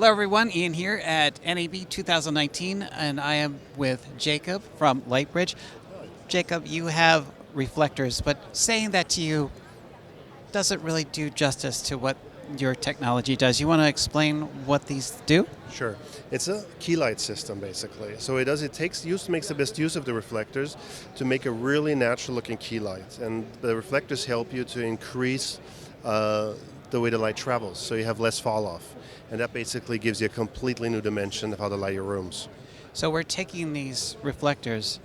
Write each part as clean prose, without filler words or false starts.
Hello, everyone. Ian here at NAB 2019, and I am with Jacob from Lightbridge. Jacob, you have reflectors, but saying that to you doesn't really do justice to what your technology does. You want to explain what these do? Sure. It's a key light system, basically. So makes the best use of the reflectors to make a really natural looking key light. And the reflectors help you to increase the way the light travels, so you have less fall off. And that basically gives you a completely new dimension of how to light your rooms. So we're taking these reflectors,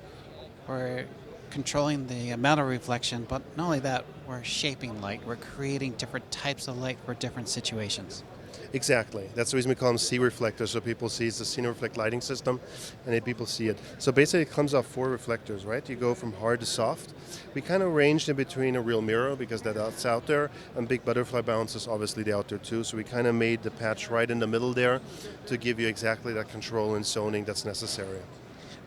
we're controlling the amount of reflection, but not only that, we're shaping light. We're creating different types of light for different situations. Exactly. That's the reason we call them C-Reflectors, so people see it's the C-Reflect lighting system, and then people see it. So basically it comes off 4 reflectors, right? You go from hard to soft. We kind of ranged in between a real mirror, because that's out there, and big butterfly bounce is obviously the out there too, so we kind of made the patch right in the middle there to give you exactly that control and zoning that's necessary.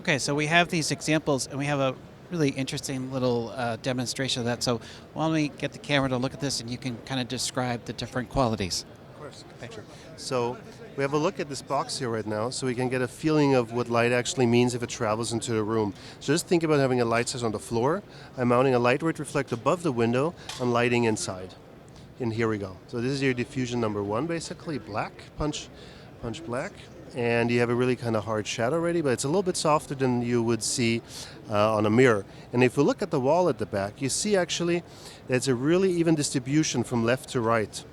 Okay, so we have these examples, and we have a really interesting little demonstration of that. So why don't we get the camera to look at this, and you can kind of describe the different qualities. Of course. Sure. So we have a look at this box here right now, so we can get a feeling of what light actually means if it travels into the room. So just think about having a light source on the floor. I'm mounting a lightweight reflector above the window and lighting inside. And here we go. So this is your diffusion number 1, basically black, punch black. And you have a really kind of hard shadow already, but it's a little bit softer than you would see on a mirror. And if you look at the wall at the back, you see actually there's a really even distribution from left to right.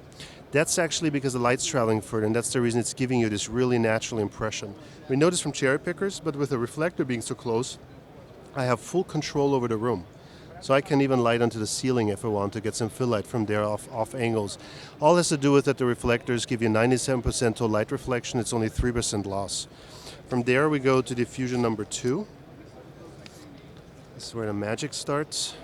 That's actually because the light's traveling further, and that's the reason it's giving you this really natural impression. We know this from cherry pickers, but with the reflector being so close, I have full control over the room. So I can even light onto the ceiling if I want to get some fill light from there off angles. All has to do with that the reflectors give you 97% total light reflection. It's only 3% loss. From there we go to diffusion number 2. This is where the magic starts.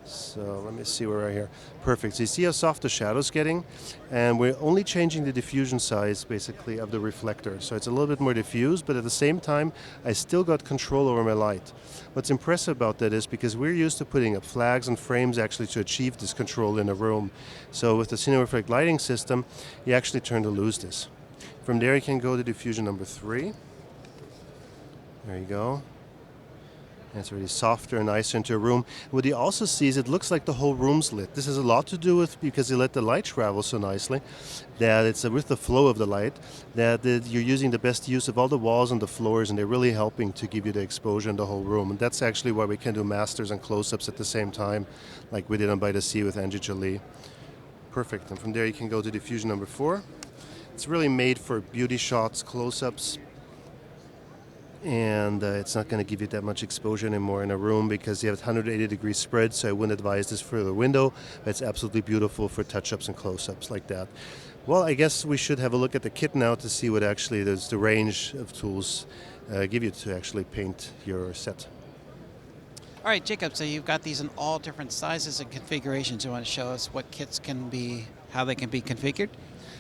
So let me see where we're at here. Perfect. So you see how soft the shadow's getting? And we're only changing the diffusion size, basically, of the reflector. So it's a little bit more diffused, but at the same time, I still got control over my light. What's impressive about that is because we're used to putting up flags and frames actually to achieve this control in a room. So with the C-Reflect lighting system, you actually turn to lose this. From there, you can go to diffusion number 3. There you go. And it's really softer and nicer into a room. What you also see is it looks like the whole room's lit. This has a lot to do with, because you let the light travel so nicely, that it's with the flow of the light, that you're using the best use of all the walls and the floors, and they're really helping to give you the exposure in the whole room. And that's actually why we can do masters and close-ups at the same time, like we did on By the Sea with Angie Jolie. Perfect. And from there you can go to diffusion number 4. It's really made for beauty shots, close-ups, and it's not going to give you that much exposure anymore in a room because you have 180 degree spread, so I wouldn't advise this for the window. It's absolutely beautiful for touch-ups and close-ups like that. Well, I guess we should have a look at the kit now to see what actually the range of tools give you to actually paint your set. All right, Jacob, so you've got these in all different sizes and configurations. You want to show us what kits can be, how they can be configured?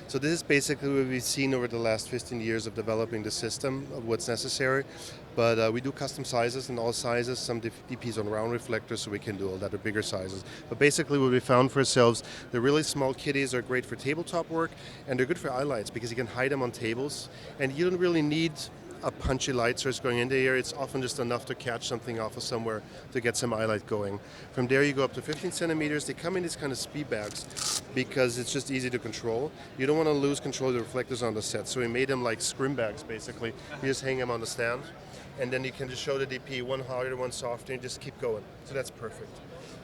So this is basically what we've seen over the last 15 years of developing the system of what's necessary. But we do custom sizes in all sizes, some DPs on round reflectors, so we can do all that, or bigger sizes. But basically what we found for ourselves, the really small kitties are great for tabletop work, and they're good for eye lights because you can hide them on tables, and you don't really need a punchy light source going into here. It's often just enough to catch something off of somewhere to get some eye light going. From there you go up to 15 centimeters. They come in these kind of speed bags because it's just easy to control. You don't want to lose control of the reflectors on the set, so we made them like scrim bags basically. You just hang them on the stand, and then you can just show the DP, one harder, one softer, and just keep going. So that's perfect.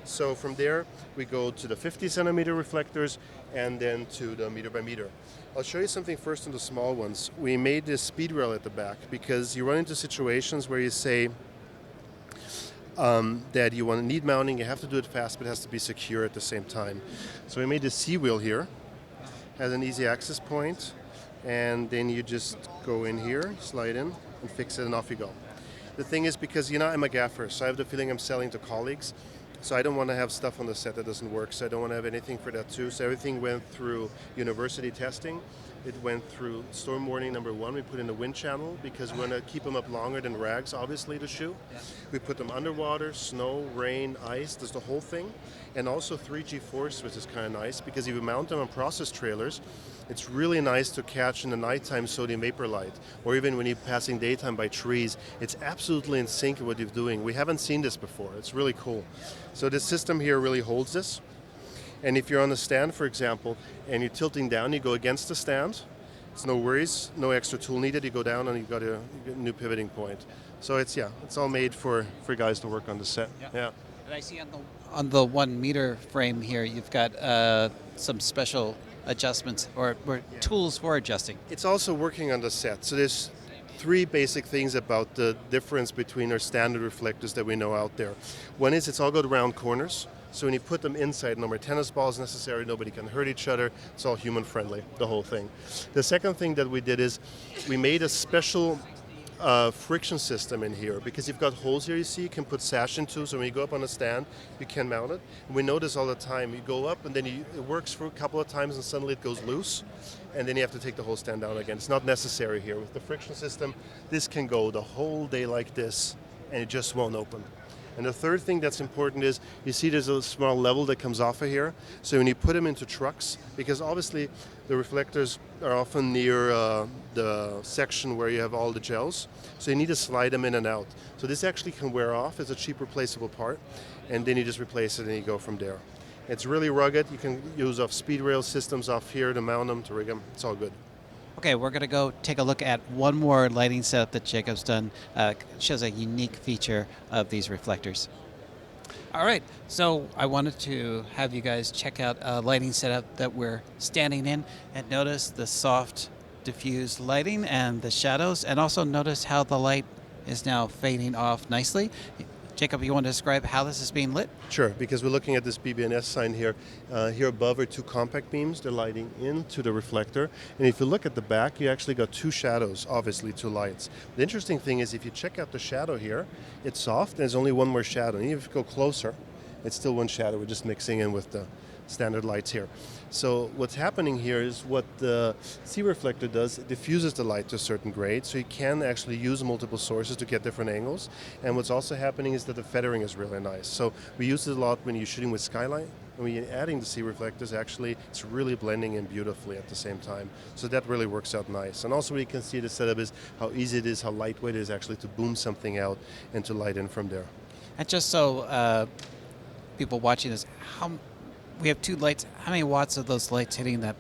So from there, we go to the 50 centimeter reflectors and then to the meter by meter. I'll show you something first on the small ones. We made this speed rail at the back because you run into situations where you say that you want to need mounting, you have to do it fast, but it has to be secure at the same time. So we made this C-wheel here, has an easy access point, and then you just go in here, slide in, and fix it, and off you go. The thing is, because I'm a gaffer, so I have the feeling I'm selling to colleagues. So I don't want to have stuff on the set that doesn't work, so I don't want to have anything for that too. So everything went through university testing. It went through storm warning number 1. We put in a wind channel because we want to keep them up longer than rags, obviously, to shoe. Yeah. We put them underwater, snow, rain, ice, there's the whole thing. And also 3G force, which is kind of nice because if you mount them on process trailers, It's really nice to catch in the nighttime sodium vapor light, or even when you're passing daytime by trees. It's absolutely in sync with what you're doing. We haven't seen this before. It's really cool. So this system here really holds this. And if you're on the stand, for example, and you're tilting down, you go against the stand. It's no worries, no extra tool needed. You go down and you got a new pivoting point. So it's all made for guys to work on the set. Yeah. And I see on the 1 meter frame here, you've got some special adjustments or tools for adjusting. It's also working on the set. So there's 3 basic things about the difference between our standard reflectors that we know out there. One is it's all got round corners. So when you put them inside, no more tennis balls necessary, nobody can hurt each other. It's all human friendly, the whole thing. The second thing that we did is we made a special friction system in here, because you've got holes here, you see, you can put sash into, so when you go up on a stand, you can mount it. And we notice all the time, you go up and then it works for a couple of times and suddenly it goes loose, and then you have to take the whole stand down again. It's not necessary here. With the friction system, this can go the whole day like this, and it just won't open. And the third thing that's important is, you see there's a small level that comes off of here. So when you put them into trucks, because obviously the reflectors are often near the section where you have all the gels, so you need to slide them in and out. So this actually can wear off. It's a cheap replaceable part, and then you just replace it and you go from there. It's really rugged. You can use off speed rail systems off here to mount them, to rig them. It's all good. Okay, we're going to go take a look at one more lighting setup that Jacob's done. Shows a unique feature of these reflectors. All right, so I wanted to have you guys check out a lighting setup that we're standing in and notice the soft diffused lighting and the shadows, and also notice how the light is now fading off nicely. Jacob, you want to describe how this is being lit? Sure, because we're looking at this BBNS sign here. Here above are 2 compact beams. They're lighting into the reflector. And if you look at the back, you actually got 2 shadows, obviously 2 lights. The interesting thing is, if you check out the shadow here, it's soft and there's only one more shadow. And even if you go closer, it's still one shadow. We're just mixing in with the standard lights here. So what's happening here is what the C-Reflector does, it diffuses the light to a certain grade, so you can actually use multiple sources to get different angles. And what's also happening is that the feathering is really nice. So we use it a lot when you're shooting with skylight. And when you're adding the C-Reflectors, actually, it's really blending in beautifully at the same time. So that really works out nice. And also what you can see the setup is how easy it is, how lightweight it is actually to boom something out and to light in from there. And just so people watching this, we have 2 lights. How many watts of those lights hitting that?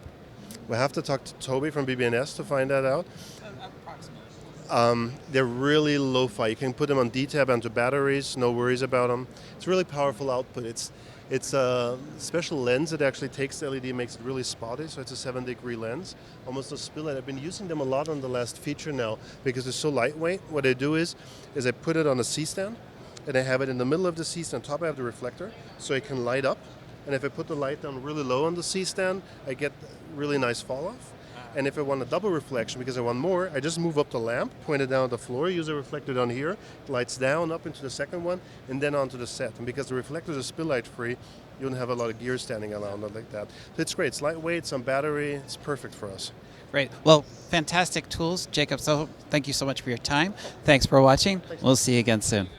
We'll have to talk to Toby from BBNS to find that out. Approximately. They're really lo-fi. You can put them on D-tab onto batteries, no worries about them. It's really powerful output. It's a special lens that actually takes the LED and makes it really spotty, so it's a 7-degree lens, almost a spill light. I've been using them a lot on the last feature now because they're so lightweight. What I do is I put it on a C-stand, and I have it in the middle of the C-stand. On top I have the reflector, so it can light up. And if I put the light down really low on the C-stand, I get really nice fall off. And if I want a double reflection, because I want more, I just move up the lamp, point it down at the floor, use a reflector down here, lights down, up into the second one, and then onto the set. And because the reflectors are spill light free, you don't have a lot of gear standing around like that. So it's great. It's lightweight, it's on battery, it's perfect for us. Great. Well, fantastic tools. Jacob, so thank you so much for your time. Thanks for watching. We'll see you again soon.